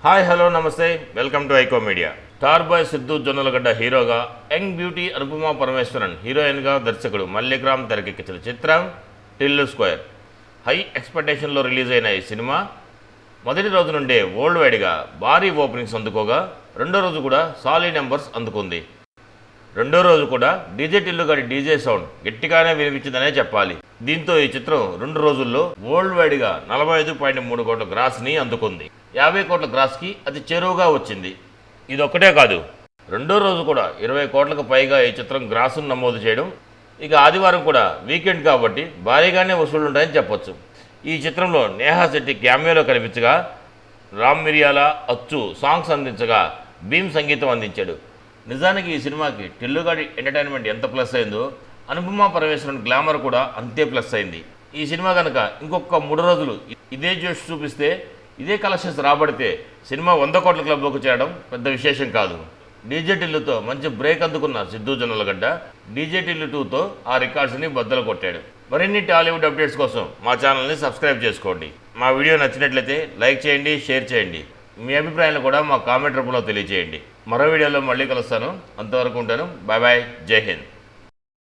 Hi hello నమస్తే welcome to iQOO media. Star boy Siddhu Jonnalagadda హీరోగా, young beauty Anupama Parameswaran హీరోయిన్గా దర్శకుడు మల్లిక్రామ్ తెరకెక్కించిన చిత్రం టిల్లు స్క్వేర్. హై ఎక్స్పెక్టేషన్లో రిలీజ్ అయిన ఈ సినిమా మొదటి రోజు నుండే వరల్డ్ వైడ్గా భారీ ఓపెనింగ్స్ అందుకోగా, రెండో రోజు కూడా సాలిడ్ నెంబర్స్ అందుకుంది. రెండో రోజు కూడా డీజే టిల్లు గారి డీజే సౌండ్ గట్టిగానే వినిపించిందనే చెప్పాలి. దీంతో ఈ చిత్రం 2 రోజుల్లో వరల్డ్ వైడ్గా 45.3 కోట్ల గ్రాస్ని అందుకుంది. 50 కోట్ల గ్రాస్కి అది చేరువగా వచ్చింది. ఇదొక్కటే కాదు, రెండో రోజు కూడా 20 కోట్లకు పైగా ఈ చిత్రం గ్రాసును నమోదు చేయడం, ఇక ఆదివారం కూడా వీకెండ్ కాబట్టి భారీగానే వసూళ్లుంటాయని చెప్పొచ్చు. ఈ చిత్రంలో నేహా శెట్టి క్యామియోలో కనిపించగా, రామ్ మిరియాల, అచ్చు సాంగ్స్ అందించగా, భీమ్ సంగీతం అందించాడు. నిజానికి ఈ సినిమాకి టిల్లుగాడి ఎంటర్టైన్మెంట్ ఎంత ప్లస్ అయిందో, అనుపమ పరమేశ్వరన్ గ్లామర్ కూడా అంతే ప్లస్ అయింది. ఈ సినిమా కనుక ఇంకొక 3 రోజులు ఇదే జోష్ చూపిస్తే, ఇదే కలెక్షన్స్ రాబడితే సినిమా 100 కోట్ల క్లబ్లోకి చేరడం పెద్ద విశేషం కాదు. డీజే టిల్లుతో మంచి బ్రేక్ అందుకున్న సిద్ధు జొన్నలగడ్డ డీజే టిల్లు 2తో ఆ రికార్డ్స్ని బద్దలు కొట్టాడు. మరిన్ని టాలీవుడ్ అప్డేట్స్ కోసం మా ఛానల్ని సబ్స్క్రైబ్ చేసుకోండి. మా వీడియో నచ్చినట్లయితే లైక్ చేయండి, షేర్ చేయండి. మీ అభిప్రాయాలు కూడా మా కామెంట్ రూపంలో తెలియజేయండి. మరో వీడియోలో మళ్ళీ కలుస్తాను. అంతవరకు ఉంటాను. Bye bye. జై హింద్.